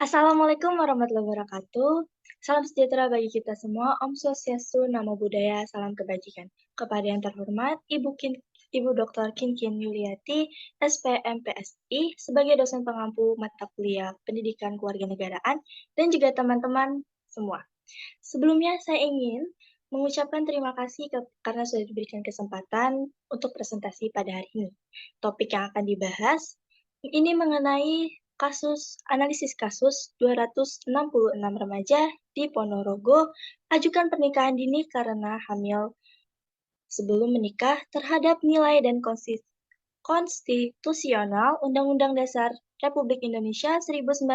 Assalamualaikum warahmatullahi wabarakatuh. Salam sejahtera bagi kita semua. Om Swastiastu, Namo Buddhaya, salam kebajikan. Kepada yang terhormat, Ibu Dr. Kinkin Yuliati, SPMPSI, sebagai dosen pengampu mata kuliah Pendidikan Kewarganegaraan, dan juga teman-teman semua. Sebelumnya, saya ingin mengucapkan terima kasih karena sudah diberikan kesempatan untuk presentasi pada hari ini. Topik yang akan dibahas ini mengenai analisis kasus 266 remaja di Ponorogo ajukan pernikahan dini karena hamil sebelum menikah terhadap nilai dan konstitusional Undang-Undang Dasar Republik Indonesia 1945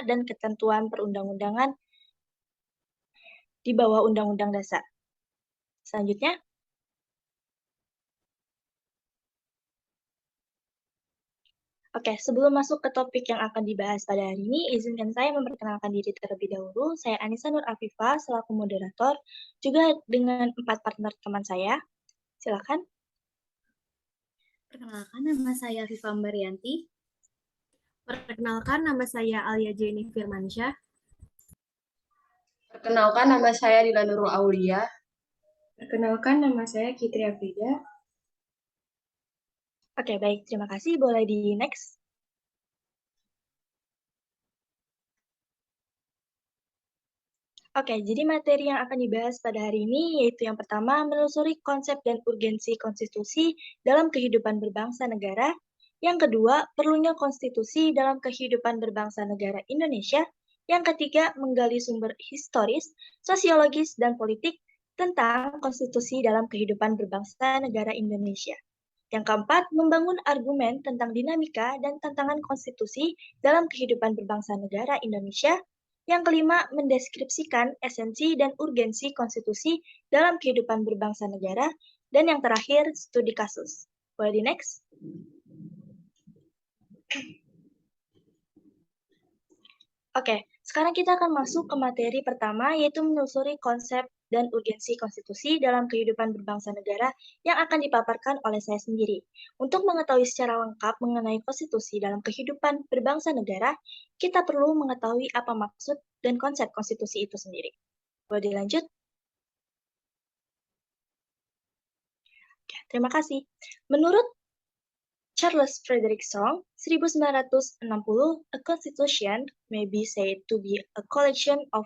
dan ketentuan perundang-undangan di bawah Undang-Undang Dasar. Selanjutnya, oke, sebelum masuk ke topik yang akan dibahas pada hari ini, izinkan saya memperkenalkan diri terlebih dahulu. Saya Anissa Nur Afifah, selaku moderator, juga dengan 4 partner teman saya. Silakan. Perkenalkan, nama saya Viva Mbarianti. Perkenalkan, nama saya Alia Jenny Firmansyah. Perkenalkan, nama saya Dila Nurul Aulia. Perkenalkan, nama saya Kitri Afrida. Oke, baik. Terima kasih. Boleh di next. Oke, jadi materi yang akan dibahas pada hari ini yaitu yang pertama, menelusuri konsep dan urgensi konstitusi dalam kehidupan berbangsa negara. Yang kedua, perlunya konstitusi dalam kehidupan berbangsa negara Indonesia. Yang ketiga, menggali sumber historis, sosiologis, dan politik tentang konstitusi dalam kehidupan berbangsa negara Indonesia. Yang keempat, membangun argumen tentang dinamika dan tantangan konstitusi dalam kehidupan berbangsa negara Indonesia. Yang kelima, mendeskripsikan esensi dan urgensi konstitusi dalam kehidupan berbangsa negara. Dan yang terakhir, studi kasus. Boleh di next? Oke, sekarang kita akan masuk ke materi pertama, yaitu menelusuri konsep dan urgensi konstitusi dalam kehidupan berbangsa negara yang akan dipaparkan oleh saya sendiri. Untuk mengetahui secara lengkap mengenai konstitusi dalam kehidupan berbangsa negara, kita perlu mengetahui apa maksud dan konsep konstitusi itu sendiri. Boleh dilanjut? Oke, terima kasih. Menurut Charles Frederick Strong, 1960, a constitution may be said to be a collection of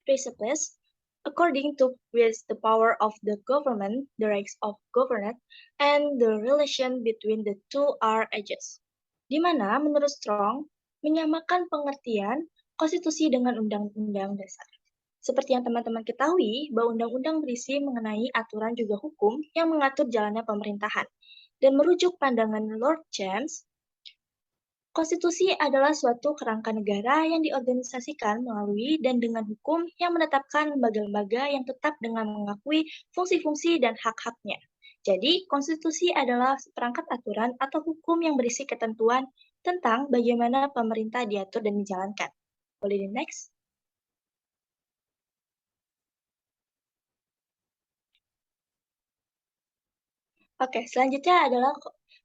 principles according to which the power of the government, the rights of governed, and the relation between the two are adjust. Di mana, menurut Strong, menyamakan pengertian konstitusi dengan undang-undang dasar. Seperti yang teman-teman ketahui, bahwa undang-undang berisi mengenai aturan juga hukum yang mengatur jalannya pemerintahan. Dan merujuk pandangan Lord James, konstitusi adalah suatu kerangka negara yang diorganisasikan melalui dan dengan hukum yang menetapkan lembaga-lembaga yang tetap dengan mengakui fungsi-fungsi dan hak-haknya. Jadi, konstitusi adalah perangkat aturan atau hukum yang berisi ketentuan tentang bagaimana pemerintah diatur dan dijalankan. Boleh di next? Oke, selanjutnya adalah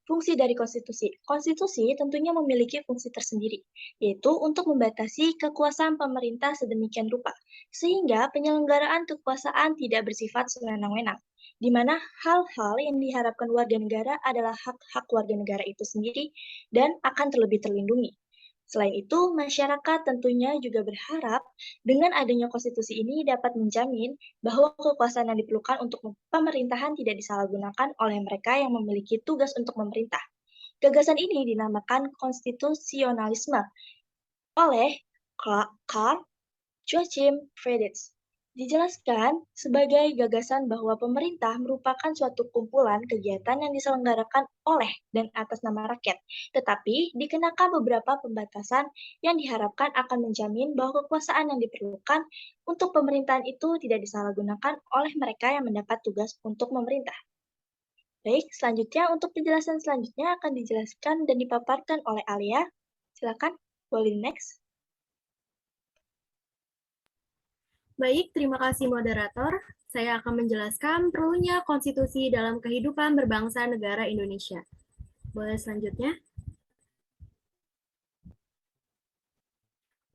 fungsi dari konstitusi. Konstitusi tentunya memiliki fungsi tersendiri, yaitu untuk membatasi kekuasaan pemerintah sedemikian rupa, sehingga penyelenggaraan kekuasaan tidak bersifat sewenang-wenang, di mana hal-hal yang diharapkan warga negara adalah hak-hak warga negara itu sendiri dan akan terlebih terlindungi. Selain itu, masyarakat tentunya juga berharap dengan adanya konstitusi ini dapat menjamin bahwa kekuasaan yang diperlukan untuk pemerintahan tidak disalahgunakan oleh mereka yang memiliki tugas untuk memerintah. Gagasan ini dinamakan konstitusionalisme oleh Karl Joachim Friedrich. Dijelaskan sebagai gagasan bahwa pemerintah merupakan suatu kumpulan kegiatan yang diselenggarakan oleh dan atas nama rakyat, tetapi dikenakan beberapa pembatasan yang diharapkan akan menjamin bahwa kekuasaan yang diperlukan untuk pemerintahan itu tidak disalahgunakan oleh mereka yang mendapat tugas untuk memerintah. Baik, selanjutnya untuk penjelasan selanjutnya akan dijelaskan dan dipaparkan oleh Alia. Silakan, boleh next. Baik, terima kasih moderator. Saya akan menjelaskan perlunya konstitusi dalam kehidupan berbangsa negara Indonesia. Boleh selanjutnya?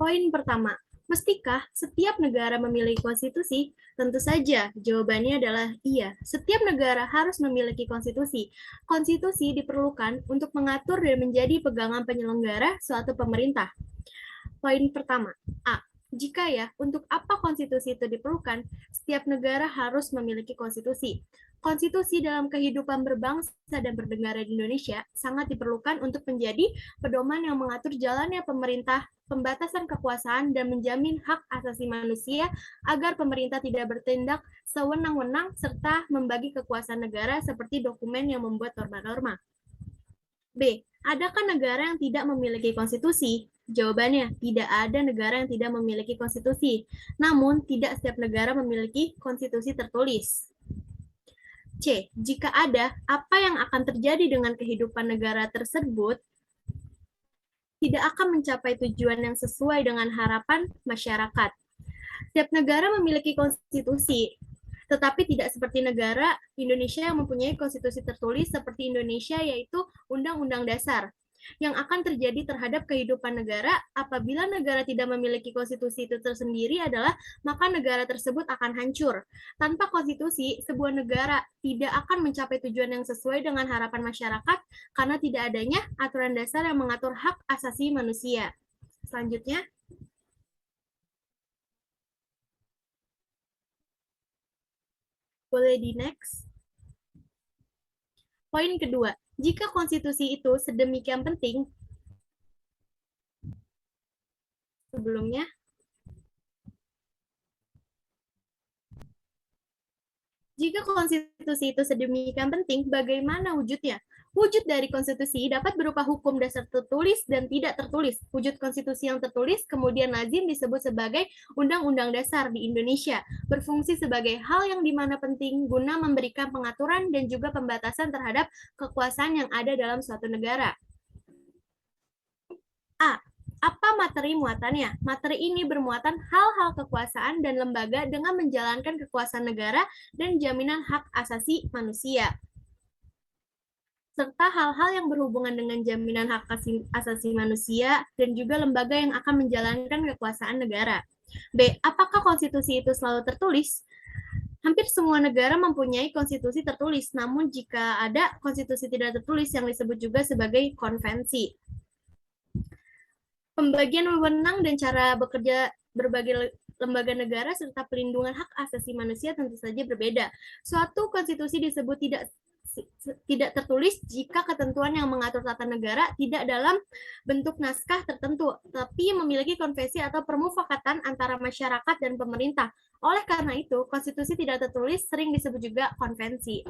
Poin pertama, mestikah setiap negara memiliki konstitusi? Tentu saja, jawabannya adalah iya. Setiap negara harus memiliki konstitusi. Konstitusi diperlukan untuk mengatur dan menjadi pegangan penyelenggara suatu pemerintah. Poin pertama, A. Jika untuk apa konstitusi itu diperlukan, setiap negara harus memiliki konstitusi. Konstitusi dalam kehidupan berbangsa dan bernegara di Indonesia sangat diperlukan untuk menjadi pedoman yang mengatur jalannya pemerintah, pembatasan kekuasaan, dan menjamin hak asasi manusia agar pemerintah tidak bertindak sewenang-wenang serta membagi kekuasaan negara seperti dokumen yang membuat norma-norma. B. Adakah negara yang tidak memiliki konstitusi? Jawabannya, tidak ada negara yang tidak memiliki konstitusi. Namun, tidak setiap negara memiliki konstitusi tertulis. C. Jika ada, apa yang akan terjadi dengan kehidupan negara tersebut? Tidak akan mencapai tujuan yang sesuai dengan harapan masyarakat. Setiap negara memiliki konstitusi, tetapi tidak seperti negara Indonesia yang mempunyai konstitusi tertulis seperti Indonesia, yaitu Undang-Undang Dasar. Yang akan terjadi terhadap kehidupan negara apabila negara tidak memiliki konstitusi itu tersendiri adalah maka negara tersebut akan hancur. Tanpa konstitusi, sebuah negara tidak akan mencapai tujuan yang sesuai dengan harapan masyarakat karena tidak adanya aturan dasar yang mengatur hak asasi manusia. Selanjutnya, boleh di next. Poin kedua, jika konstitusi itu sedemikian penting, sebelumnya, jika konstitusi itu sedemikian penting, bagaimana wujudnya? Wujud dari konstitusi dapat berupa hukum dasar tertulis dan tidak tertulis. Wujud konstitusi yang tertulis kemudian lazim disebut sebagai Undang-Undang Dasar di Indonesia, berfungsi sebagai hal yang dimana penting guna memberikan pengaturan dan juga pembatasan terhadap kekuasaan yang ada dalam suatu negara. A. Apa materi muatannya? Materi ini bermuatan hal-hal kekuasaan dan lembaga dengan menjalankan kekuasaan negara dan jaminan hak asasi manusia, serta hal-hal yang berhubungan dengan jaminan hak asasi manusia dan juga lembaga yang akan menjalankan kekuasaan negara. B. Apakah konstitusi itu selalu tertulis? Hampir semua negara mempunyai konstitusi tertulis, namun jika ada konstitusi tidak tertulis yang disebut juga sebagai konvensi. Pembagian wewenang dan cara bekerja berbagai lembaga negara serta pelindungan hak asasi manusia tentu saja berbeda. Suatu konstitusi disebut tidak tertulis jika ketentuan yang mengatur tata negara tidak dalam bentuk naskah tertentu, tapi memiliki konvensi atau permufakatan antara masyarakat dan pemerintah. Oleh karena itu, konstitusi tidak tertulis sering disebut juga konvensi.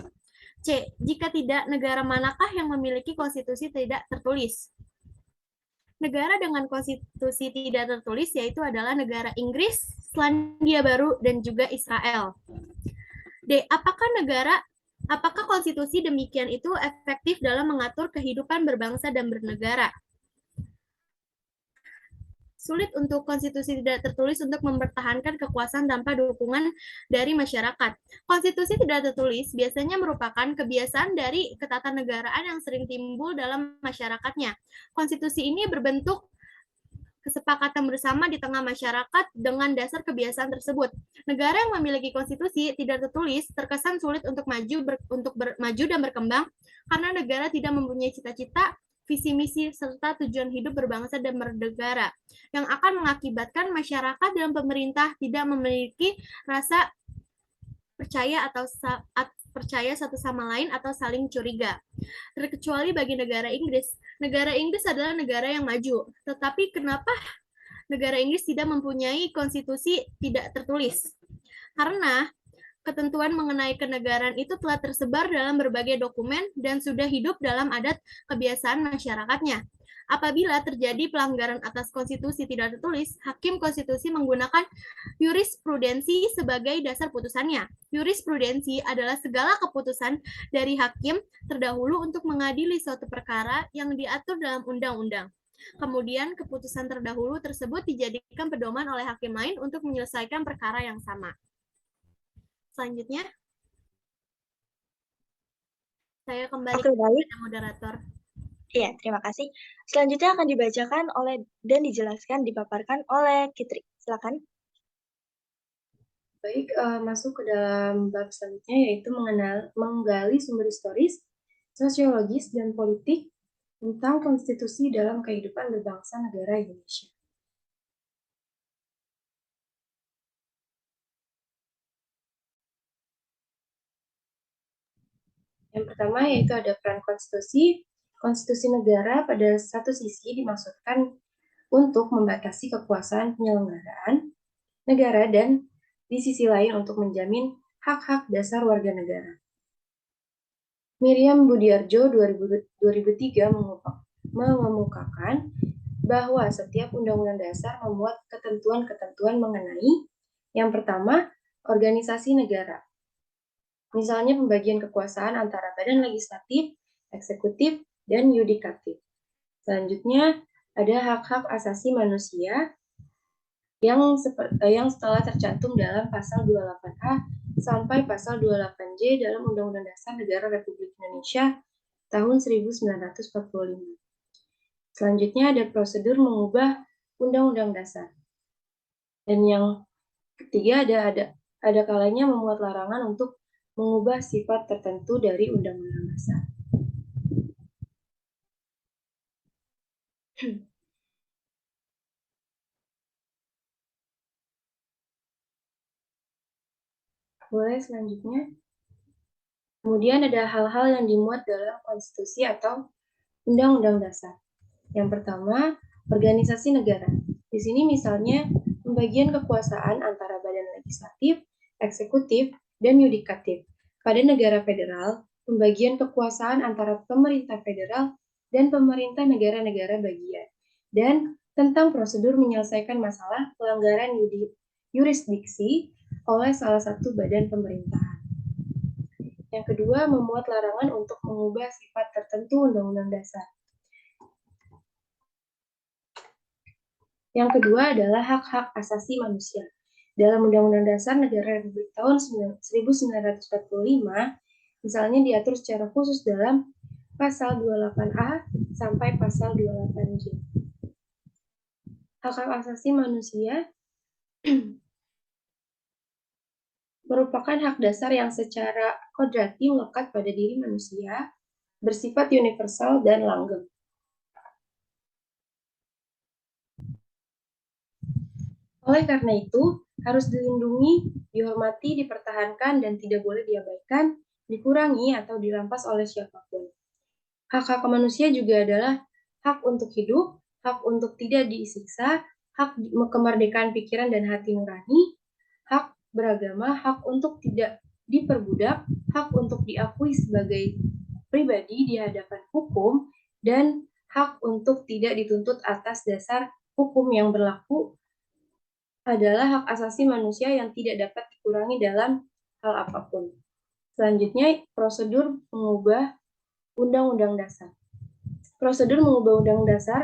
C. Jika tidak, negara manakah yang memiliki konstitusi tidak tertulis? Negara dengan konstitusi tidak tertulis yaitu adalah negara Inggris, Selandia Baru, dan juga Israel. D. Apakah konstitusi demikian itu efektif dalam mengatur kehidupan berbangsa dan bernegara? Sulit untuk konstitusi tidak tertulis untuk mempertahankan kekuasaan tanpa dukungan dari masyarakat. Konstitusi tidak tertulis biasanya merupakan kebiasaan dari ketatanegaraan yang sering timbul dalam masyarakatnya. Konstitusi ini berbentuk kesepakatan bersama di tengah masyarakat dengan dasar kebiasaan tersebut. Negara yang memiliki konstitusi tidak tertulis terkesan sulit untuk maju dan berkembang karena negara tidak mempunyai cita-cita, visi misi serta tujuan hidup berbangsa dan bernegara yang akan mengakibatkan masyarakat dan pemerintah tidak memiliki rasa percaya satu sama lain atau saling curiga. Terkecuali bagi negara Inggris. Negara Inggris adalah negara yang maju. Tetapi kenapa negara Inggris tidak mempunyai konstitusi tidak tertulis? Karena ketentuan mengenai kenegaraan itu telah tersebar dalam berbagai dokumen dan sudah hidup dalam adat kebiasaan masyarakatnya. Apabila terjadi pelanggaran atas konstitusi tidak tertulis, hakim konstitusi menggunakan jurisprudensi sebagai dasar putusannya. Jurisprudensi adalah segala keputusan dari hakim terdahulu untuk mengadili suatu perkara yang diatur dalam undang-undang. Kemudian keputusan terdahulu tersebut dijadikan pedoman oleh hakim lain untuk menyelesaikan perkara yang sama. Selanjutnya, saya kembali kepada moderator. Iya, terima kasih. Selanjutnya akan dibacakan oleh dan dijelaskan, dipaparkan oleh Kitri. Silakan. Baik, masuk ke dalam bab selanjutnya yaitu menggali sumber historis, sosiologis, dan politik tentang konstitusi dalam kehidupan berbangsa negara Indonesia. Yang pertama yaitu ada peran konstitusi. Konstitusi negara pada satu sisi dimaksudkan untuk membatasi kekuasaan penyelenggaraan negara dan di sisi lain untuk menjamin hak-hak dasar warga negara. Miriam Budiarjo 2003 mengemukakan bahwa setiap undang-undang dasar memuat ketentuan-ketentuan mengenai yang pertama, organisasi negara. Misalnya pembagian kekuasaan antara badan legislatif, eksekutif, dan yudikatif. Selanjutnya, ada hak-hak asasi manusia yang setelah tercantum dalam pasal 28A sampai pasal 28J dalam Undang-Undang Dasar Negara Republik Indonesia tahun 1945. Selanjutnya ada prosedur mengubah Undang-Undang Dasar. Dan yang ketiga ada kalanya memuat larangan untuk mengubah sifat tertentu dari Undang-Undang Dasar. Boleh selanjutnya. Kemudian ada hal-hal yang dimuat dalam konstitusi atau Undang-Undang Dasar. Yang pertama, organisasi negara. Di sini misalnya pembagian kekuasaan antara badan legislatif, eksekutif, dan yudikatif. Pada negara federal, pembagian kekuasaan antara pemerintah federal dan pemerintah negara-negara bagian. Dan tentang prosedur menyelesaikan masalah pelanggaran yurisdiksi oleh salah satu badan pemerintahan. Yang kedua, memuat larangan untuk mengubah sifat tertentu Undang-Undang Dasar. Yang kedua adalah hak-hak asasi manusia. Dalam Undang-Undang Dasar Negara Republik tahun 1945, misalnya diatur secara khusus dalam pasal 28A sampai pasal 28J. Hak-hak asasi manusia merupakan hak dasar yang secara kodrati melekat pada diri manusia, bersifat universal dan langgeng. Oleh karena itu, harus dilindungi, dihormati, dipertahankan, dan tidak boleh diabaikan, dikurangi, atau dirampas oleh siapapun. Hak-hak manusia juga adalah hak untuk hidup, hak untuk tidak disiksa, hak kemerdekaan pikiran dan hati nurani, hak beragama, hak untuk tidak diperbudak, hak untuk diakui sebagai pribadi di hadapan hukum, dan hak untuk tidak dituntut atas dasar hukum yang berlaku adalah hak asasi manusia yang tidak dapat dikurangi dalam hal apapun. Selanjutnya, prosedur mengubah Undang-Undang Dasar. Prosedur mengubah Undang-Undang Dasar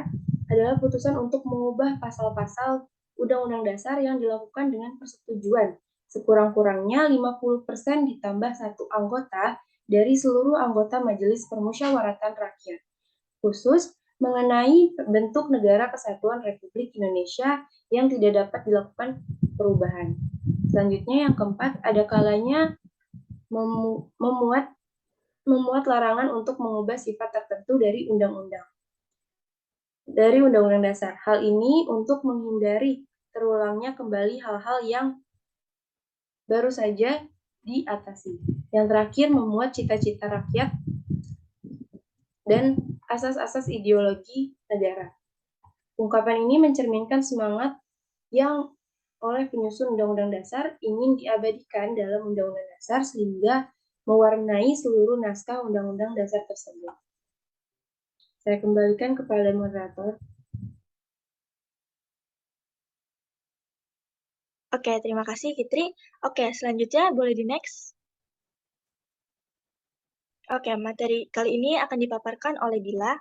adalah putusan untuk mengubah pasal-pasal Undang-Undang Dasar yang dilakukan dengan persetujuan sekurang-kurangnya 50% ditambah satu anggota dari seluruh anggota Majelis Permusyawaratan Rakyat, khusus mengenai bentuk negara kesatuan Republik Indonesia yang tidak dapat dilakukan perubahan. Selanjutnya yang keempat, ada kalanya memuat larangan untuk mengubah sifat tertentu dari undang-undang Dasar. Hal ini untuk menghindari terulangnya kembali hal-hal yang baru saja diatasi. Yang terakhir, memuat cita-cita rakyat dan asas-asas ideologi negara. Ungkapan ini mencerminkan semangat yang oleh penyusun Undang-Undang Dasar ingin diabadikan dalam Undang-Undang Dasar sehingga mewarnai seluruh naskah Undang-Undang Dasar tersebut. Saya kembalikan kepada moderator. Oke, terima kasih Fitri. Oke, selanjutnya boleh di next. Oke, materi kali ini akan dipaparkan oleh Dila.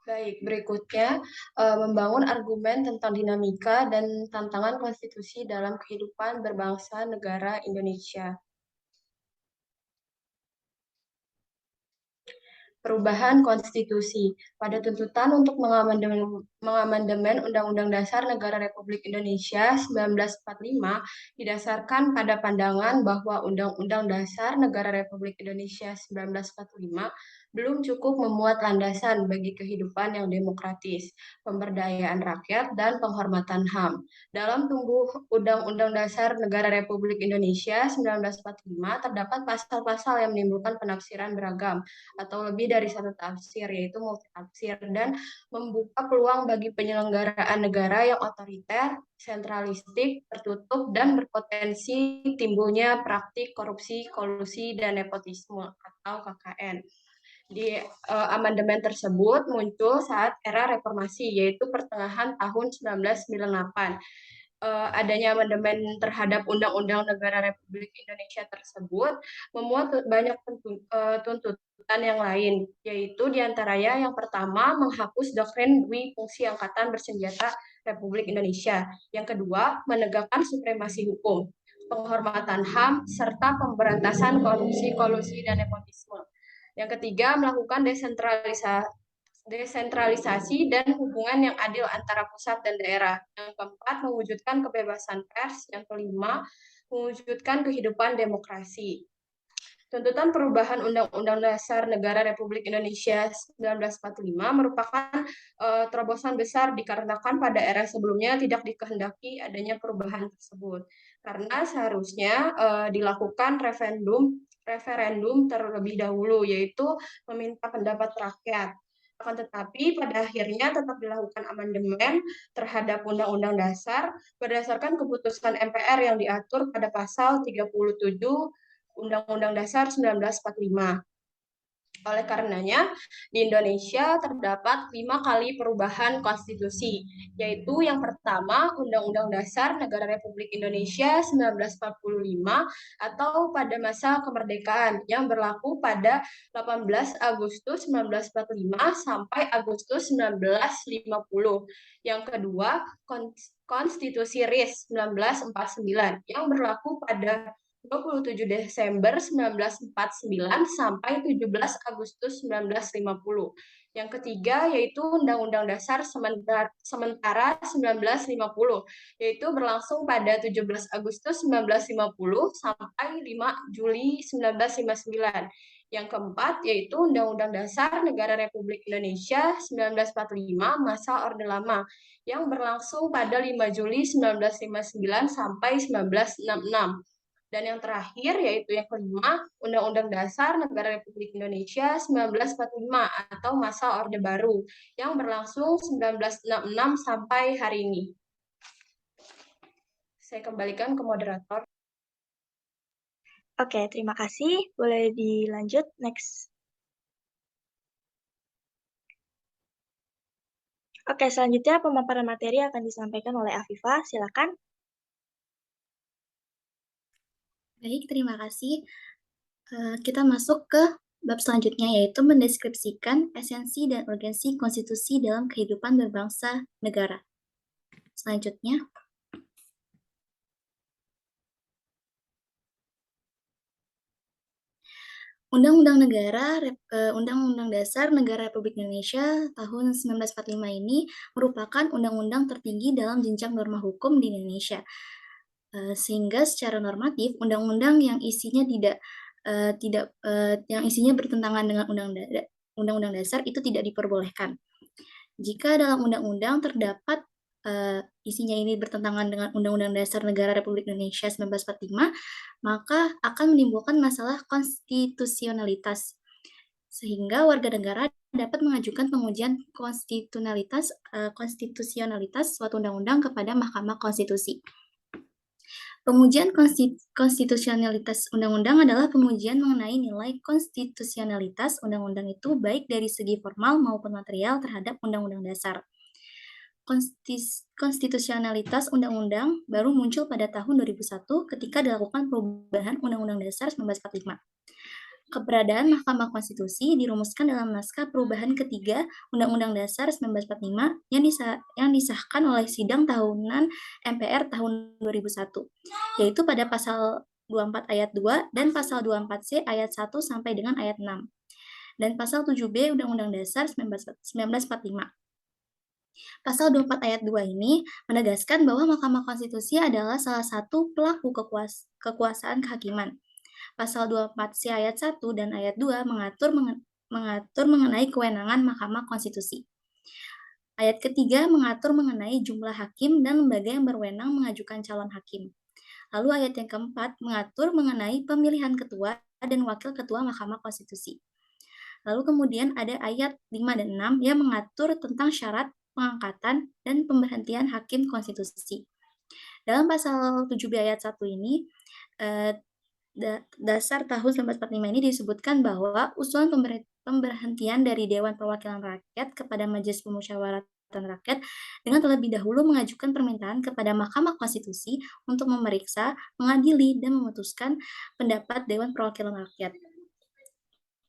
Baik, berikutnya membangun argumen tentang dinamika dan tantangan konstitusi dalam kehidupan berbangsa negara Indonesia. Perubahan konstitusi. Pada tuntutan untuk mengamandemen Undang-Undang Dasar Negara Republik Indonesia 1945 didasarkan pada pandangan bahwa Undang-Undang Dasar Negara Republik Indonesia 1945 belum cukup memuat landasan bagi kehidupan yang demokratis, pemberdayaan rakyat, dan penghormatan HAM. Dalam tumbuh Undang-Undang Dasar Negara Republik Indonesia 1945 terdapat pasal-pasal yang menimbulkan penafsiran beragam atau lebih dari satu tafsir, yaitu multitafsir, dan membuka peluang bagi penyelenggaraan negara yang otoriter, sentralistik, tertutup, dan berpotensi timbulnya praktik korupsi, kolusi, dan nepotisme atau KKN. Di amandemen tersebut muncul saat era reformasi, yaitu pertengahan tahun 1998. Adanya amandemen terhadap Undang-Undang Negara Republik Indonesia tersebut memuat banyak tuntutan yang lain, yaitu diantaranya yang pertama menghapus doktrin dui fungsi Angkatan Bersenjata Republik Indonesia, yang kedua menegakkan supremasi hukum, penghormatan HAM, serta pemberantasan korupsi, kolusi, dan nepotisme. Yang ketiga, melakukan desentralisasi dan hubungan yang adil antara pusat dan daerah. Yang keempat, mewujudkan kebebasan pers. Yang kelima, mewujudkan kehidupan demokrasi. Tuntutan perubahan Undang-Undang Dasar Negara Republik Indonesia 1945 merupakan terobosan besar dikarenakan pada era sebelumnya tidak dikehendaki adanya perubahan tersebut. Karena seharusnya dilakukan referendum terlebih dahulu, yaitu meminta pendapat rakyat. Akan tetapi pada akhirnya tetap dilakukan amandemen terhadap Undang-Undang Dasar berdasarkan keputusan MPR yang diatur pada pasal 37 Undang-Undang Dasar 1945. Oleh karenanya, di Indonesia terdapat 5 kali perubahan konstitusi, yaitu yang pertama Undang-Undang Dasar Negara Republik Indonesia 1945 atau pada masa kemerdekaan yang berlaku pada 18 Agustus 1945 sampai Agustus 1950. Yang kedua, Konstitusi RIS 1949 yang berlaku pada 27 Desember 1949 sampai 17 Agustus 1950. Yang ketiga yaitu Undang-Undang Dasar Sementara 1950, yaitu berlangsung pada 17 Agustus 1950 sampai 5 Juli 1959. Yang keempat yaitu Undang-Undang Dasar Negara Republik Indonesia 1945 masa Orde Lama yang berlangsung pada 5 Juli 1959 sampai 1966. Dan yang terakhir yaitu yang kelima, Undang-Undang Dasar Negara Republik Indonesia 1945 atau masa Orde Baru yang berlangsung 1966 sampai hari ini. Saya kembalikan ke moderator. Oke, terima kasih. Boleh dilanjut, next. Oke, selanjutnya pemaparan materi akan disampaikan oleh Afifah. Silakan. Baik, terima kasih. Kita masuk ke bab selanjutnya, yaitu mendeskripsikan esensi dan urgensi konstitusi dalam kehidupan berbangsa negara. Selanjutnya, Undang-Undang Dasar Negara Republik Indonesia tahun 1945 ini merupakan undang-undang tertinggi dalam jenjang norma hukum di Indonesia. Sehingga secara normatif undang-undang yang isinya yang isinya bertentangan dengan Undang-Undang Dasar itu tidak diperbolehkan. Jika dalam undang-undang terdapat isinya ini bertentangan dengan Undang-Undang Dasar Negara Republik Indonesia 1945, maka akan menimbulkan masalah konstitusionalitas. Sehingga warga negara dapat mengajukan pengujian konstitusionalitas suatu undang-undang kepada Mahkamah Konstitusi. Pengujian konstitusionalitas undang-undang adalah pengujian mengenai nilai konstitusionalitas undang-undang itu baik dari segi formal maupun material terhadap undang-undang dasar. Konstitusionalitas undang-undang baru muncul pada tahun 2001 ketika dilakukan perubahan Undang-Undang Dasar 1945. Keberadaan Mahkamah Konstitusi dirumuskan dalam naskah perubahan ketiga Undang-Undang Dasar 1945 yang disahkan oleh Sidang Tahunan MPR tahun 2001, yaitu pada pasal 24 ayat 2 dan pasal 24C ayat 1 sampai dengan ayat 6, dan pasal 7B Undang-Undang Dasar 1945. Pasal 24 ayat 2 ini menegaskan bahwa Mahkamah Konstitusi adalah salah satu pelaku kekuasaan kehakiman. Pasal 24C ayat 1 dan ayat 2 mengatur mengenai kewenangan Mahkamah Konstitusi. Ayat ketiga mengatur mengenai jumlah hakim dan lembaga yang berwenang mengajukan calon hakim. Lalu ayat yang keempat mengatur mengenai pemilihan ketua dan wakil ketua Mahkamah Konstitusi. Lalu kemudian ada ayat 5 dan 6 yang mengatur tentang syarat pengangkatan dan pemberhentian hakim konstitusi. Dalam pasal 7B ayat 1 ini, Dasar tahun 1945 ini disebutkan bahwa usulan pemberhentian dari Dewan Perwakilan Rakyat kepada Majelis Pemusyawaratan Rakyat dengan terlebih dahulu mengajukan permintaan kepada Mahkamah Konstitusi untuk memeriksa, mengadili, dan memutuskan pendapat Dewan Perwakilan Rakyat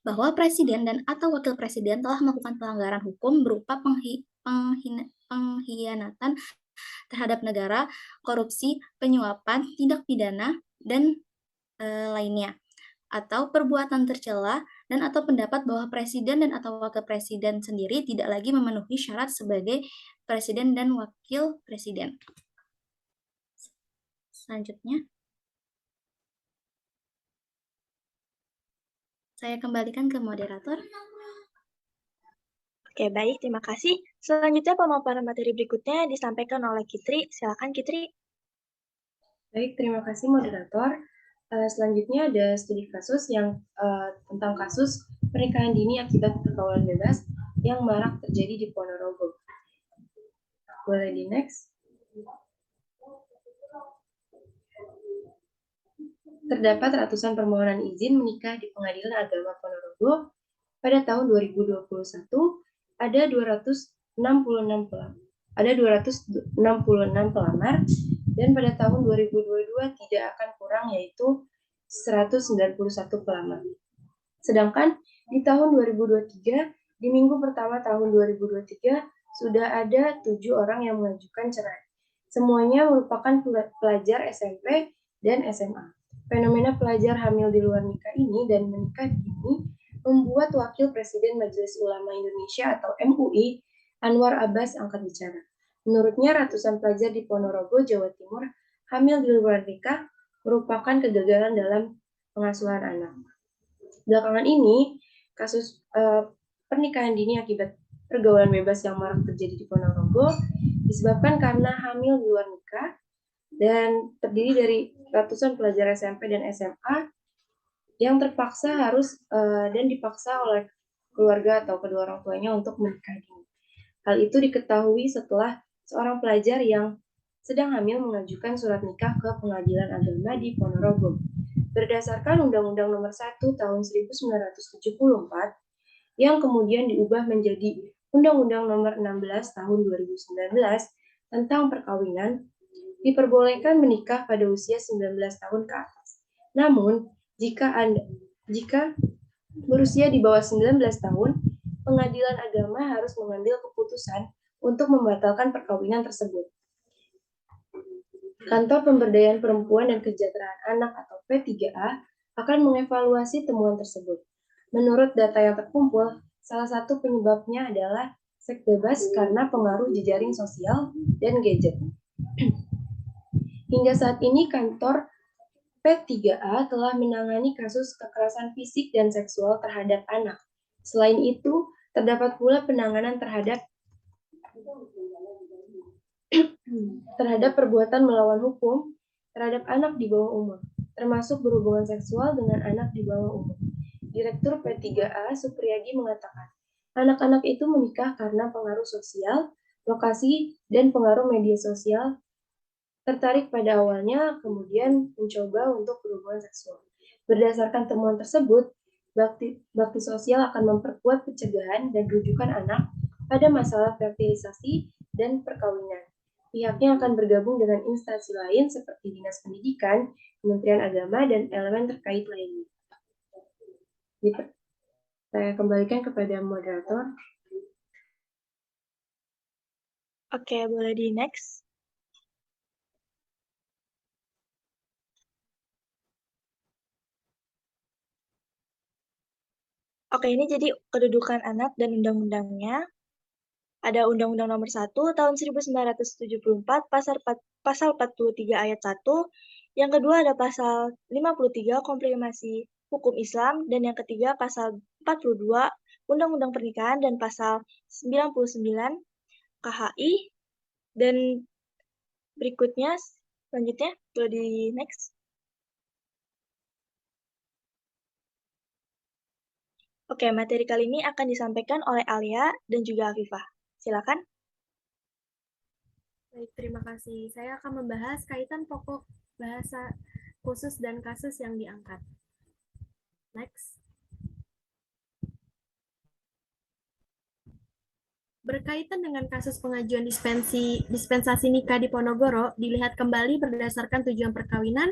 bahwa presiden dan atau wakil presiden telah melakukan pelanggaran hukum berupa pengkhianatan terhadap negara, korupsi, penyuapan, tindak pidana, dan lainnya, atau perbuatan tercela, dan atau pendapat bahwa presiden dan atau wakil presiden sendiri tidak lagi memenuhi syarat sebagai presiden dan wakil presiden. Selanjutnya, saya kembalikan ke moderator. Oke, baik, terima kasih. Selanjutnya pemaparan materi berikutnya disampaikan oleh Kitri. Silakan Kitri. Baik, terima kasih moderator. Selanjutnya ada studi kasus yang tentang kasus pernikahan dini akibat pergaulan bebas yang marak terjadi di Ponorogo. Boleh di next. Terdapat ratusan permohonan izin menikah di Pengadilan Agama Ponorogo. Pada tahun 2021 ada 266 pelamar, dan pada tahun 2022 tidak akan kurang, yaitu 191 pelamar. Sedangkan di tahun 2023, di minggu pertama tahun 2023, sudah ada 7 orang yang mengajukan cerai. Semuanya merupakan pelajar SMP dan SMA. Fenomena pelajar hamil di luar nikah ini dan menikah dini membuat Wakil Presiden Majelis Ulama Indonesia atau MUI, Anwar Abbas, angkat bicara. Menurutnya, ratusan pelajar di Ponorogo, Jawa Timur, hamil di luar nikah merupakan kegagalan dalam pengasuhan anak. Belakangan ini, kasus pernikahan dini akibat pergaulan bebas yang marak terjadi di Ponorogo disebabkan karena hamil di luar nikah dan terdiri dari ratusan pelajar SMP dan SMA yang terpaksa dan dipaksa oleh keluarga atau kedua orang tuanya untuk menikah dini. Hal itu diketahui setelah seorang pelajar yang sedang hamil mengajukan surat nikah ke Pengadilan Agama di Ponorogo. Berdasarkan Undang-Undang Nomor 1 Tahun 1974 yang kemudian diubah menjadi Undang-Undang Nomor 16 Tahun 2019 tentang perkawinan, diperbolehkan menikah pada usia 19 tahun ke atas. Namun, jika berusia di bawah 19 tahun, Pengadilan Agama harus mengambil keputusan untuk membatalkan perkawinan tersebut. Kantor Pemberdayaan Perempuan dan Kesejahteraan Anak atau P3A akan mengevaluasi temuan tersebut. Menurut data yang terkumpul, salah satu penyebabnya adalah seks bebas karena pengaruh jejaring sosial dan gadget. Hingga saat ini, kantor P3A telah menangani kasus kekerasan fisik dan seksual terhadap anak. Selain itu, terdapat pula penanganan terhadap perbuatan melawan hukum terhadap anak di bawah umur, termasuk berhubungan seksual dengan anak di bawah umur. Direktur P3A Supriyadi mengatakan, anak-anak itu menikah karena pengaruh sosial, lokasi, dan pengaruh media sosial, tertarik pada awalnya, kemudian mencoba untuk berhubungan seksual. Berdasarkan temuan tersebut, bakti sosial akan memperkuat pencegahan dan rujukan anak pada masalah fertilisasi dan perkawinan. Pihaknya akan bergabung dengan instansi lain seperti Dinas Pendidikan, Kementerian Agama, dan elemen terkait lainnya. Saya kembalikan kepada moderator. Oke, boleh di next. Oke, ini jadi kedudukan anak dan undang-undangnya. Ada Undang-Undang Nomor 1 Tahun 1974, Pasal 43 Ayat 1. Yang kedua ada Pasal 53 Komprimasi Hukum Islam. Dan yang ketiga Pasal 42 Undang-Undang Pernikahan dan Pasal 99 KHI. Dan berikutnya, selanjutnya, boleh di next. Oke, materi kali ini akan disampaikan oleh Alia dan juga Afifah. Silakan. Baik, terima kasih. Saya akan membahas kaitan pokok bahasa khusus dan kasus yang diangkat. Next. Berkaitan dengan kasus pengajuan dispensasi nikah di Ponorogo, dilihat kembali berdasarkan tujuan perkawinan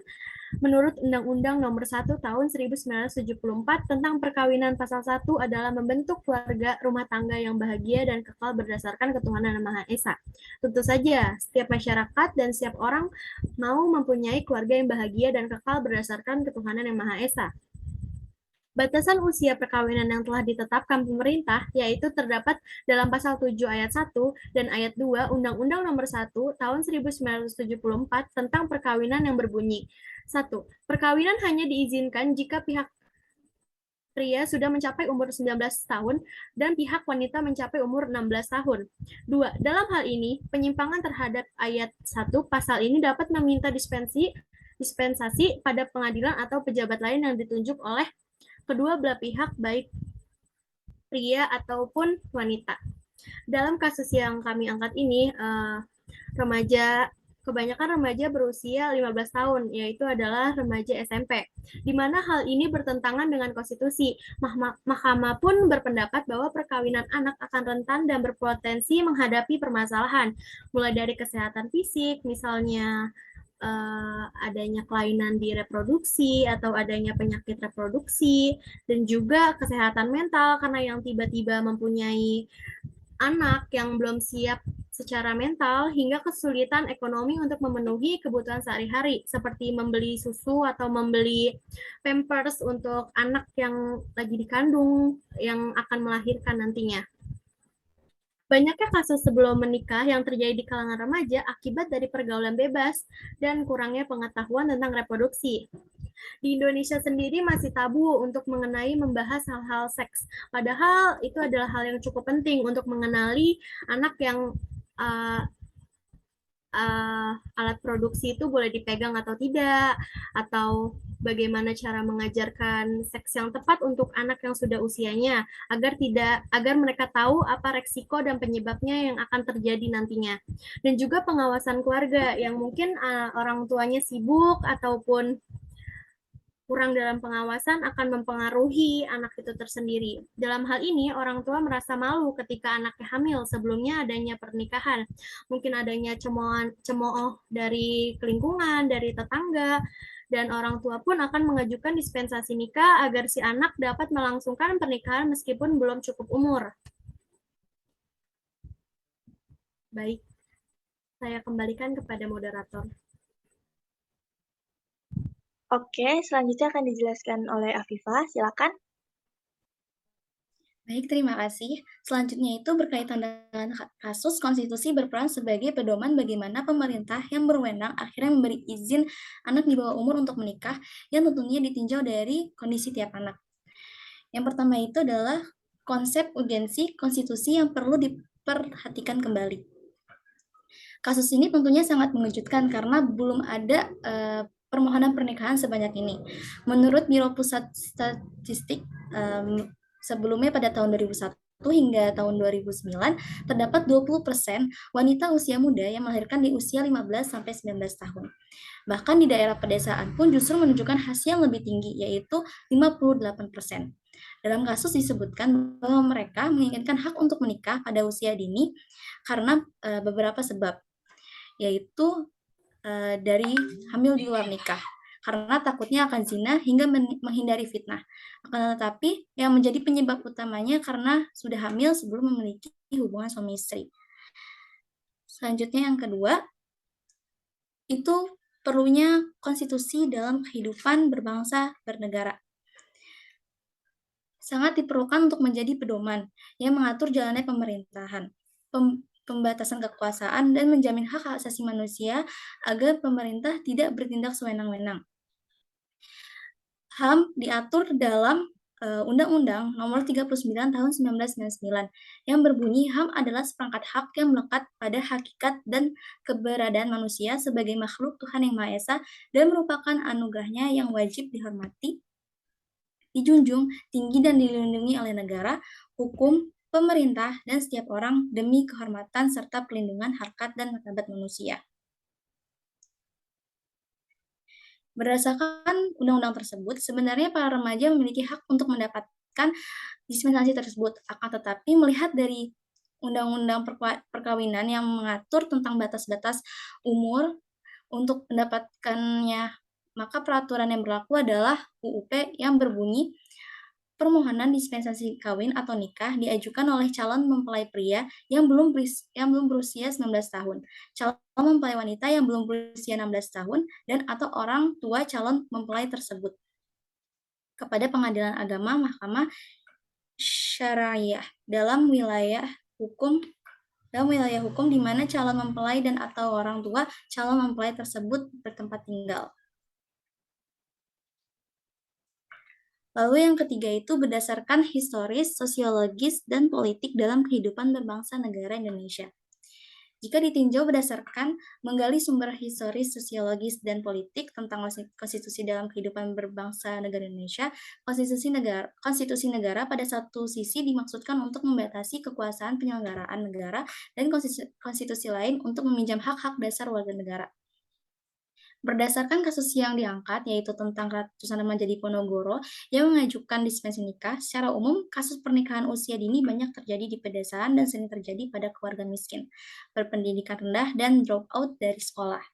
menurut Undang-Undang Nomor 1 Tahun 1974 tentang perkawinan Pasal 1 adalah membentuk keluarga rumah tangga yang bahagia dan kekal berdasarkan ketuhanan Yang Maha Esa. Tentu saja, setiap masyarakat dan setiap orang mau mempunyai keluarga yang bahagia dan kekal berdasarkan ketuhanan Yang Maha Esa. Batasan usia perkawinan yang telah ditetapkan pemerintah yaitu terdapat dalam Pasal 7 Ayat 1 dan Ayat 2 Undang-Undang Nomor 1 Tahun 1974 tentang perkawinan yang berbunyi. 1. Perkawinan hanya diizinkan jika pihak pria sudah mencapai umur 19 tahun dan pihak wanita mencapai umur 16 tahun. 2. Dalam hal ini, penyimpangan terhadap Ayat 1 pasal ini dapat meminta dispensasi pada pengadilan atau pejabat lain yang ditunjuk oleh kedua belah pihak, baik pria ataupun wanita. Dalam kasus yang kami angkat ini, kebanyakan remaja berusia 15 tahun, yaitu adalah remaja SMP, di mana hal ini bertentangan dengan konstitusi. Mahkamah pun berpendapat bahwa perkawinan anak akan rentan dan berpotensi menghadapi permasalahan, mulai dari kesehatan fisik, misalnya adanya kelainan di reproduksi atau adanya penyakit reproduksi, dan juga kesehatan mental karena yang tiba-tiba mempunyai anak yang belum siap secara mental, hingga kesulitan ekonomi untuk memenuhi kebutuhan sehari-hari seperti membeli susu atau membeli pampers untuk anak yang lagi dikandung yang akan melahirkan nantinya. Banyaknya kasus sebelum menikah yang terjadi di kalangan remaja akibat dari pergaulan bebas dan kurangnya pengetahuan tentang reproduksi. Di Indonesia sendiri masih tabu untuk membahas hal-hal seks. Padahal itu adalah hal yang cukup penting untuk mengenali anak yang alat produksi itu boleh dipegang atau tidak, atau bagaimana cara mengajarkan seks yang tepat untuk anak yang sudah usianya agar mereka tahu apa resiko dan penyebabnya yang akan terjadi nantinya. Dan juga pengawasan keluarga yang mungkin orang tuanya sibuk ataupun kurang dalam pengawasan akan mempengaruhi anak itu tersendiri. Dalam hal ini, orang tua merasa malu ketika anaknya hamil sebelumnya adanya pernikahan. Mungkin adanya cemooh dari lingkungan, dari tetangga, dan orang tua pun akan mengajukan dispensasi nikah agar si anak dapat melangsungkan pernikahan meskipun belum cukup umur. Baik, saya kembalikan kepada moderator. Oke, selanjutnya akan dijelaskan oleh Afifah. Silakan. Baik, terima kasih. Selanjutnya itu berkaitan dengan kasus konstitusi berperan sebagai pedoman bagaimana pemerintah yang berwenang akhirnya memberi izin anak di bawah umur untuk menikah yang tentunya ditinjau dari kondisi tiap anak. Yang pertama itu adalah konsep urgensi konstitusi yang perlu diperhatikan kembali. Kasus ini tentunya sangat mengejutkan karena belum ada permohonan pernikahan sebanyak ini. Menurut Biro Pusat Statistik, sebelumnya pada tahun 2001 hingga tahun 2009, terdapat 20% wanita usia muda yang melahirkan di usia 15-19 tahun. Bahkan di daerah pedesaan pun justru menunjukkan hasil yang lebih tinggi, yaitu 58%. Dalam kasus disebutkan bahwa mereka menginginkan hak untuk menikah pada usia dini karena beberapa sebab, yaitu dari hamil di luar nikah. karena takutnya akan zina hingga menghindari fitnah. Akan tetapi yang menjadi penyebab utamanya karena sudah hamil sebelum memiliki hubungan suami istri. Selanjutnya yang kedua, itu perlunya konstitusi dalam kehidupan berbangsa bernegara. Sangat diperlukan untuk menjadi pedoman yang mengatur jalannya pemerintahan, pembatasan kekuasaan, dan menjamin hak asasi manusia agar pemerintah tidak bertindak sewenang-wenang. HAM diatur dalam Undang-Undang Nomor 39 Tahun 1999 yang berbunyi HAM adalah seperangkat hak yang melekat pada hakikat dan keberadaan manusia sebagai makhluk Tuhan Yang Maha Esa dan merupakan anugerahnya yang wajib dihormati, dijunjung tinggi dan dilindungi oleh negara, hukum, pemerintah, dan setiap orang demi kehormatan serta perlindungan harkat dan martabat manusia. Berdasarkan undang-undang tersebut, sebenarnya para remaja memiliki hak untuk mendapatkan dispensasi tersebut. Akan tetapi melihat dari undang-undang perkawinan yang mengatur tentang batas-batas umur untuk mendapatkannya, maka peraturan yang berlaku adalah UUP yang berbunyi permohonan dispensasi kawin atau nikah diajukan oleh calon mempelai pria yang belum berusia 19 tahun, calon mempelai wanita yang belum berusia 16 tahun, dan atau orang tua calon mempelai tersebut kepada pengadilan agama, mahkamah syariah dalam wilayah hukum di mana calon mempelai dan atau orang tua calon mempelai tersebut bertempat tinggal. Lalu yang ketiga itu berdasarkan historis, sosiologis, dan politik dalam kehidupan berbangsa negara Indonesia. Jika ditinjau berdasarkan menggali sumber historis, sosiologis, dan politik tentang konstitusi dalam kehidupan berbangsa negara Indonesia, konstitusi negara pada satu sisi dimaksudkan untuk membatasi kekuasaan penyelenggaraan negara dan konstitusi lain untuk meminjam hak-hak dasar warga negara. Berdasarkan kasus yang diangkat, yaitu tentang ratusan remaja di Ponorogo yang mengajukan dispensasi nikah, secara umum kasus pernikahan usia dini banyak terjadi di pedesaan dan sering terjadi pada keluarga miskin, berpendidikan rendah, dan drop out dari sekolah.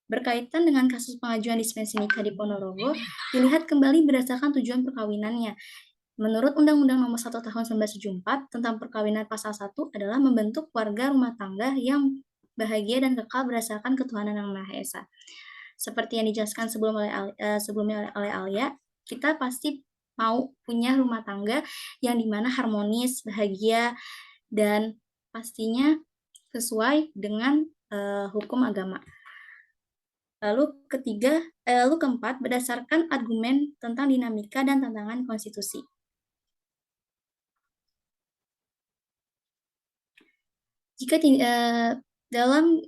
Berkaitan dengan kasus pengajuan dispensasi nikah di Ponorogo, dilihat kembali berdasarkan tujuan perkawinannya. Menurut Undang-Undang Nomor 1 Tahun 1974 tentang perkawinan pasal 1 adalah membentuk keluarga rumah tangga yang bahagia dan kekal berdasarkan ketuhanan Yang Maha Esa. Seperti yang dijelaskan sebelumnya oleh Alia, kita pasti mau punya rumah tangga yang dimana harmonis, bahagia, dan pastinya sesuai dengan hukum agama. Lalu keempat, berdasarkan argumen tentang dinamika dan tantangan konstitusi. Jika dalam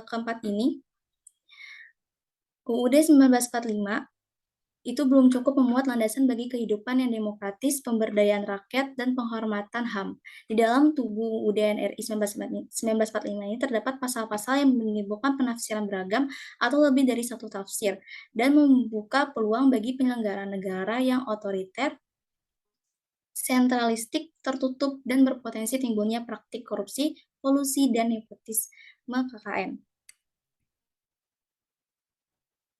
keempat ini, UUD 1945 itu belum cukup memuat landasan bagi kehidupan yang demokratis, pemberdayaan rakyat, dan penghormatan HAM. Di dalam tubuh UUD NRI 1945 ini terdapat pasal-pasal yang menimbulkan penafsiran beragam atau lebih dari satu tafsir, dan membuka peluang bagi penyelenggaraan negara yang otoriter, sentralistik, tertutup, dan berpotensi timbulnya praktik korupsi, kolusi, dan nepotisme KKN.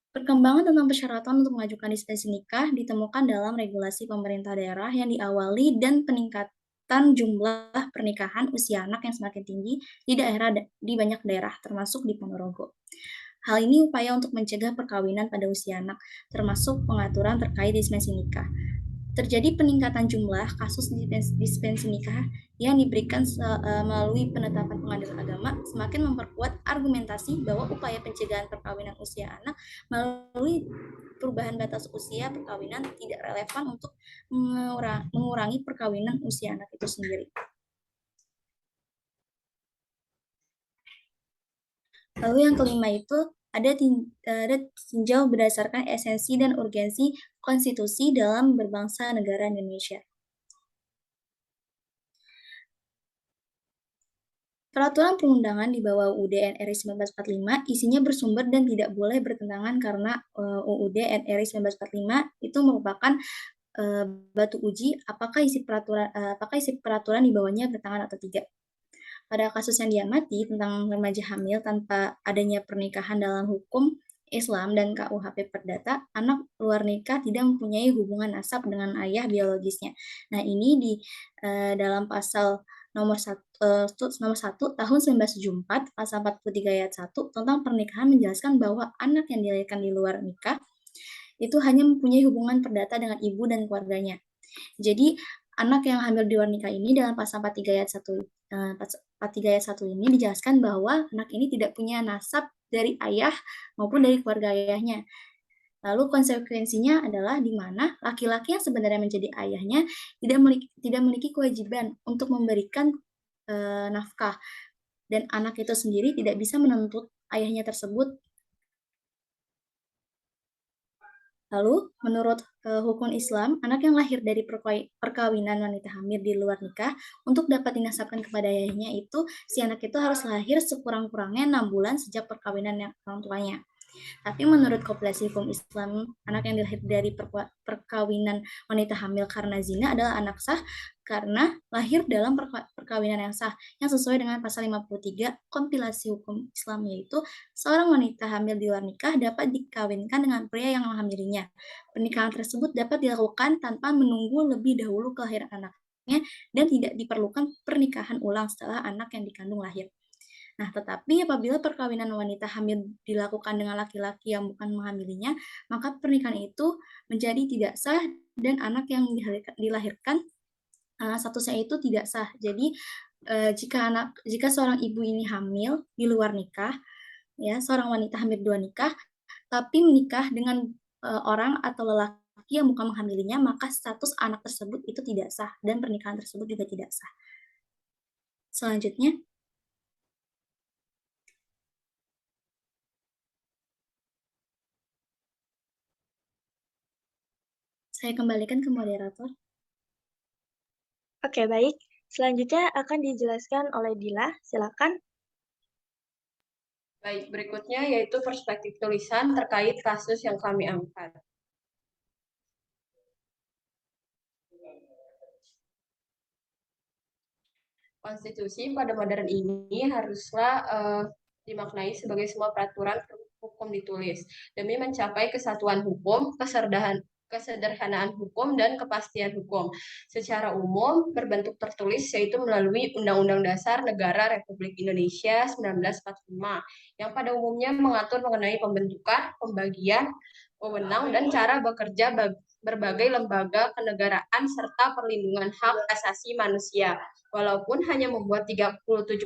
Perkembangan tentang persyaratan untuk mengajukan dispensasi nikah ditemukan dalam regulasi pemerintah daerah yang diawali dan peningkatan jumlah pernikahan usia anak yang semakin tinggi di banyak daerah, termasuk di Ponorogo. Hal ini upaya untuk mencegah perkawinan pada usia anak, termasuk pengaturan terkait dispensasi nikah. Terjadi peningkatan jumlah kasus dispensasi nikah yang diberikan melalui penetapan pengadilan agama semakin memperkuat argumentasi bahwa upaya pencegahan perkawinan usia anak melalui perubahan batas usia perkawinan tidak relevan untuk mengurangi perkawinan usia anak itu sendiri. Lalu yang kelima itu ada tinjau berdasarkan esensi dan urgensi konstitusi dalam berbangsa negara Indonesia. Peraturan perundangan di bawah UUD NRI 1945 isinya bersumber dan tidak boleh bertentangan karena UUD NRI 1945 itu merupakan batu uji apakah isi peraturan di bawahnya bertentangan atau tidak. Pada kasus yang diamati tentang remaja hamil tanpa adanya pernikahan dalam hukum Islam dan KUHP Perdata, anak luar nikah tidak mempunyai hubungan nasab dengan ayah biologisnya. Nah, ini di dalam pasal nomor 1 tahun 1974, pasal 43 ayat 1 tentang pernikahan menjelaskan bahwa anak yang dilahirkan di luar nikah itu hanya mempunyai hubungan perdata dengan ibu dan keluarganya. Jadi, anak yang hamil di luar nikah ini dalam pasal 43 ayat 1 ini dijelaskan bahwa anak ini tidak punya nasab dari ayah maupun dari keluarga ayahnya. Lalu konsekuensinya adalah di mana laki-laki yang sebenarnya menjadi ayahnya tidak memiliki kewajiban untuk memberikan nafkah, dan anak itu sendiri tidak bisa menuntut ayahnya tersebut. Lalu, menurut hukum Islam, anak yang lahir dari perkawinan wanita hamil di luar nikah untuk dapat dinasabkan kepada ayahnya itu, si anak itu harus lahir sekurang-kurangnya 6 bulan sejak perkawinan orang tuanya. Tapi menurut kompilasi hukum Islam, anak yang dilahir dari perkawinan wanita hamil karena zina adalah anak sah karena lahir dalam perkawinan yang sah, yang sesuai dengan pasal 53 kompilasi hukum Islam, yaitu seorang wanita hamil di luar nikah dapat dikawinkan dengan pria yang menghamilinya. Pernikahan tersebut dapat dilakukan tanpa menunggu lebih dahulu kelahiran anaknya dan tidak diperlukan pernikahan ulang setelah anak yang dikandung lahir. Nah, tetapi apabila perkawinan wanita hamil dilakukan dengan laki-laki yang bukan mengambilinya, maka pernikahan itu menjadi tidak sah dan anak yang dilahirkan statusnya itu tidak sah. Jadi jika seorang ibu ini hamil di luar nikah, ya seorang wanita hamil di luar nikah, tapi menikah dengan orang atau lelaki yang bukan menghamilinya, maka status anak tersebut itu tidak sah dan pernikahan tersebut juga tidak sah. Selanjutnya, saya kembalikan ke moderator. Oke, baik. Selanjutnya akan dijelaskan oleh Dila. Silakan. Baik, berikutnya yaitu perspektif tulisan terkait kasus yang kami angkat. Konstitusi pada modern ini haruslah dimaknai sebagai sebuah peraturan hukum ditulis demi mencapai kesatuan hukum, kesederhanaan hukum, dan kepastian hukum. Secara umum berbentuk tertulis yaitu melalui Undang-Undang Dasar Negara Republik Indonesia 1945 yang pada umumnya mengatur mengenai pembentukan, pembagian, wewenang, dan cara bekerja berbagai lembaga kenegaraan serta perlindungan hak asasi manusia. Walaupun hanya membuat 37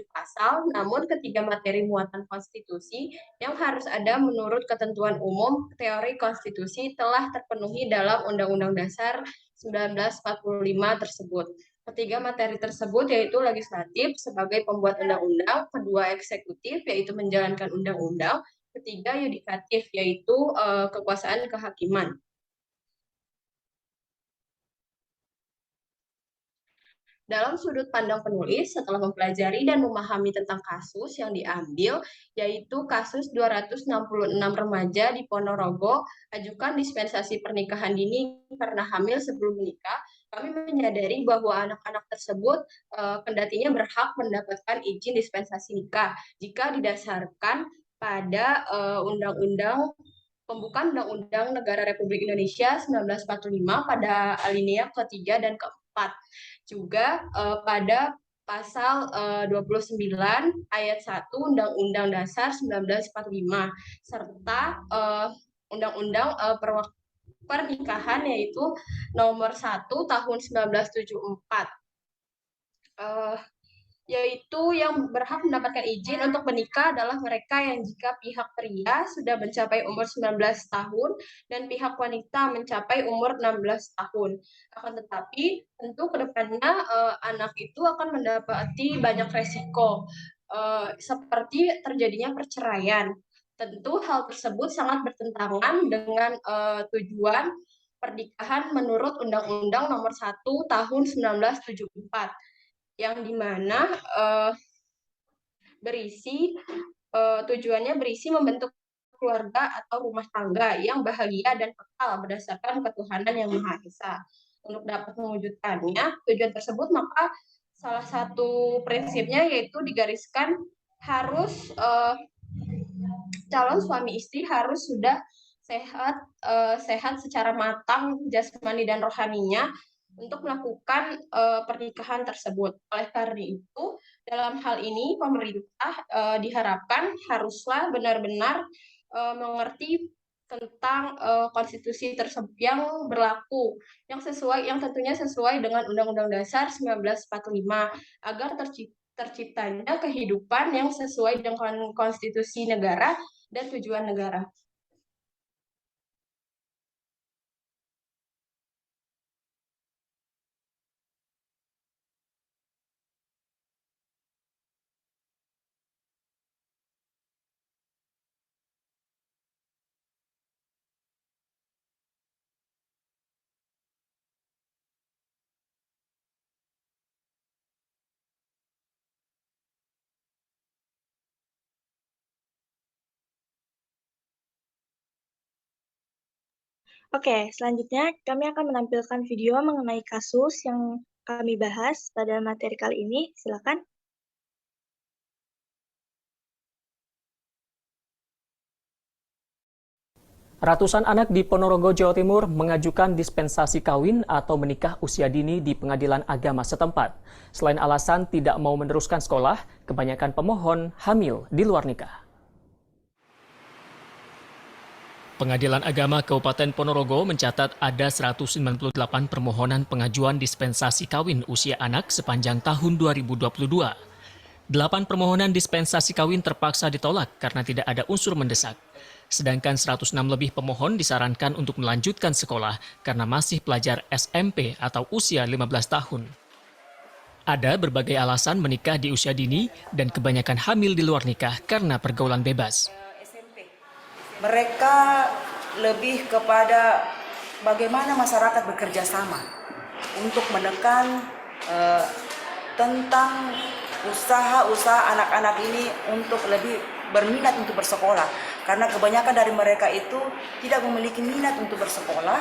pasal, namun ketiga materi muatan konstitusi yang harus ada menurut ketentuan umum teori konstitusi telah terpenuhi dalam Undang-Undang Dasar 1945 tersebut. Ketiga materi tersebut yaitu legislatif sebagai pembuat undang-undang, kedua eksekutif yaitu menjalankan undang-undang, ketiga yudikatif yaitu kekuasaan kehakiman. Dalam sudut pandang penulis, setelah mempelajari dan memahami tentang kasus yang diambil, yaitu kasus 266 remaja di Ponorogo, ajukan dispensasi pernikahan dini karena hamil sebelum menikah, kami menyadari bahwa anak-anak tersebut kendatinya berhak mendapatkan izin dispensasi nikah jika didasarkan pada Undang-Undang Pembukaan Undang-Undang Negara Republik Indonesia 1945 pada alinea ketiga dan keempat. Juga pada pasal 29 ayat 1 Undang-Undang Dasar 1945 serta Undang-Undang Pernikahan yaitu nomor 1 tahun 1974. Yaitu yang berhak mendapatkan izin untuk menikah adalah mereka yang jika pihak pria sudah mencapai umur 19 tahun dan pihak wanita mencapai umur 16 tahun. Akan tetapi, tentu kedepannya anak itu akan mendapati banyak resiko, seperti terjadinya perceraian. Tentu hal tersebut sangat bertentangan dengan tujuan pernikahan menurut Undang-Undang Nomor 1 Tahun 1974. Yang dimana tujuannya berisi membentuk keluarga atau rumah tangga yang bahagia dan kekal berdasarkan ketuhanan yang Maha Esa. Untuk dapat mewujudkannya tujuan tersebut, maka Salah satu prinsipnya yaitu digariskan harus calon suami istri harus sudah sehat secara matang jasmani dan rohaninya untuk melakukan pernikahan tersebut. Oleh karena itu, dalam hal ini pemerintah diharapkan haruslah benar-benar mengerti tentang konstitusi tersebut yang berlaku, yang tentunya sesuai dengan Undang-Undang Dasar 1945 agar terciptanya kehidupan yang sesuai dengan konstitusi negara dan tujuan negara. Oke, selanjutnya kami akan menampilkan video mengenai kasus yang kami bahas pada materi kali ini. Silakan. Ratusan anak di Ponorogo, Jawa Timur mengajukan dispensasi kawin atau menikah usia dini di pengadilan agama setempat. Selain alasan tidak mau meneruskan sekolah, kebanyakan pemohon hamil di luar nikah. Pengadilan Agama Kabupaten Ponorogo mencatat ada 198 permohonan pengajuan dispensasi kawin usia anak sepanjang tahun 2022. 8 permohonan dispensasi kawin terpaksa ditolak karena tidak ada unsur mendesak. Sedangkan 106 lebih pemohon disarankan untuk melanjutkan sekolah karena masih pelajar SMP atau usia 15 tahun. Ada berbagai alasan menikah di usia dini dan kebanyakan hamil di luar nikah karena pergaulan bebas. Mereka lebih kepada bagaimana masyarakat bekerja sama untuk menekan tentang usaha-usaha anak-anak ini untuk lebih berminat untuk bersekolah. Karena kebanyakan dari mereka itu tidak memiliki minat untuk bersekolah,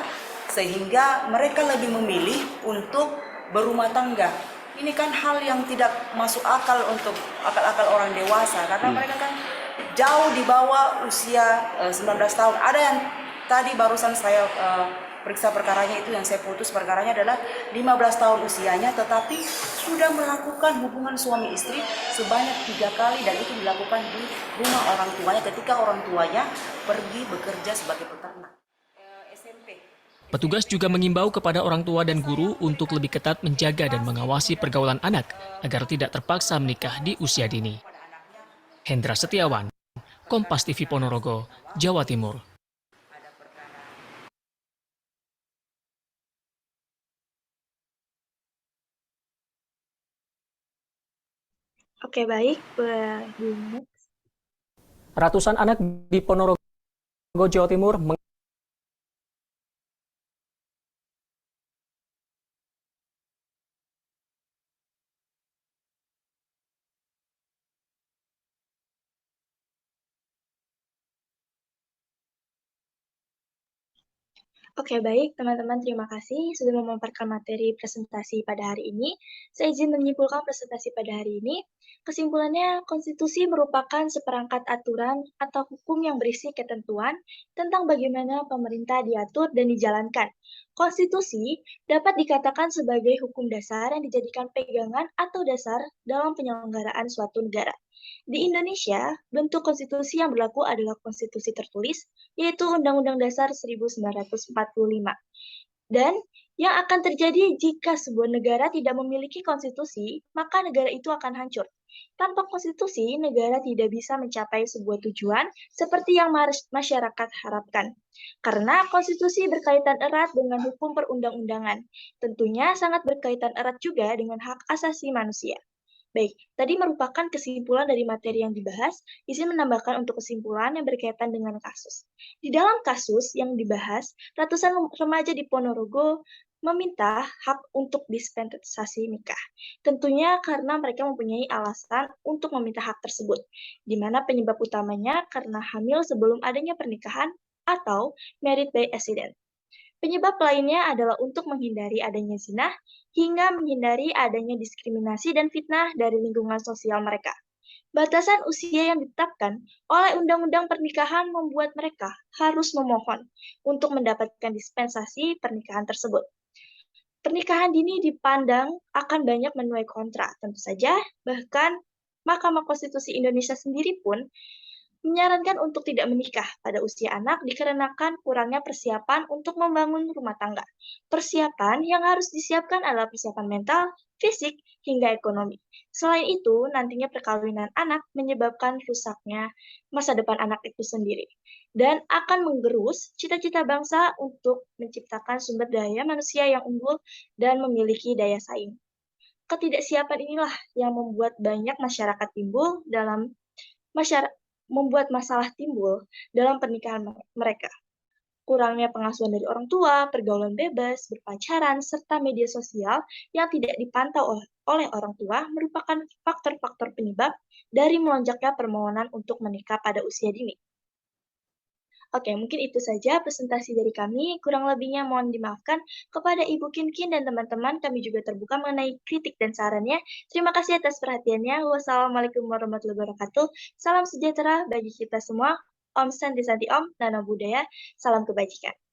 sehingga mereka lebih memilih untuk berumah tangga. Ini kan hal yang tidak masuk akal untuk akal-akal orang dewasa, karena mereka kan jauh di bawah usia 19 tahun. Ada yang tadi barusan saya periksa perkaranya itu, yang saya putus perkaranya adalah 15 tahun usianya, tetapi sudah melakukan hubungan suami istri sebanyak 3 kali, dan itu dilakukan di rumah orang tuanya ketika orang tuanya pergi bekerja sebagai peternak. Petugas juga mengimbau kepada orang tua dan guru untuk lebih ketat menjaga dan mengawasi pergaulan anak agar tidak terpaksa menikah di usia dini. Hendra Setiawan, Kompas TV Ponorogo, Jawa Timur. Oke, baik. Ratusan anak di Ponorogo, Jawa Timur Oke, baik teman-teman, terima kasih sudah memaparkan materi presentasi pada hari ini. Saya izin menyimpulkan presentasi pada hari ini. Kesimpulannya, konstitusi merupakan seperangkat aturan atau hukum yang berisi ketentuan tentang bagaimana pemerintah diatur dan dijalankan. Konstitusi dapat dikatakan sebagai hukum dasar yang dijadikan pegangan atau dasar dalam penyelenggaraan suatu negara. Di Indonesia, bentuk konstitusi yang berlaku adalah konstitusi tertulis, yaitu Undang-Undang Dasar 1945. Dan yang akan terjadi jika sebuah negara tidak memiliki konstitusi, maka negara itu akan hancur. Tanpa konstitusi, negara tidak bisa mencapai sebuah tujuan seperti yang masyarakat harapkan. Karena konstitusi berkaitan erat dengan hukum perundang-undangan. Tentunya sangat berkaitan erat juga dengan hak asasi manusia. Baik, tadi merupakan kesimpulan dari materi yang dibahas. Izin menambahkan untuk kesimpulan yang berkaitan dengan kasus. Di dalam kasus yang dibahas, ratusan remaja di Ponorogo meminta hak untuk dispensasi nikah. Tentunya karena mereka mempunyai alasan untuk meminta hak tersebut, di mana penyebab utamanya karena hamil sebelum adanya pernikahan atau married by accident. Penyebab lainnya adalah untuk menghindari adanya zina, hingga menghindari adanya diskriminasi dan fitnah dari lingkungan sosial mereka. Batasan usia yang ditetapkan oleh Undang-Undang Pernikahan membuat mereka harus memohon untuk mendapatkan dispensasi pernikahan tersebut. Pernikahan dini dipandang akan banyak menuai kontra, tentu saja, bahkan Mahkamah Konstitusi Indonesia sendiri pun menyarankan untuk tidak menikah pada usia anak dikarenakan kurangnya persiapan untuk membangun rumah tangga. Persiapan yang harus disiapkan adalah persiapan mental, fisik, hingga ekonomi. Selain itu, nantinya perkawinan anak menyebabkan rusaknya masa depan anak itu sendiri dan akan menggerus cita-cita bangsa untuk menciptakan sumber daya manusia yang unggul dan memiliki daya saing. Ketidaksiapan inilah yang membuat banyak masyarakat timbul dalam masyarakat membuat masalah timbul dalam pernikahan mereka. Kurangnya pengasuhan dari orang tua, pergaulan bebas, berpacaran, serta media sosial yang tidak dipantau oleh orang tua merupakan faktor-faktor penyebab dari melonjaknya permohonan untuk menikah pada usia dini. Oke, mungkin itu saja presentasi dari kami. Kurang lebihnya mohon dimaafkan. Kepada Ibu Kinkin dan teman-teman, kami juga terbuka mengenai kritik dan sarannya. Terima kasih atas perhatiannya. Wassalamualaikum warahmatullahi wabarakatuh. Salam sejahtera bagi kita semua. Om Santi Santi Om, Nano Buddhaya. Salam kebajikan.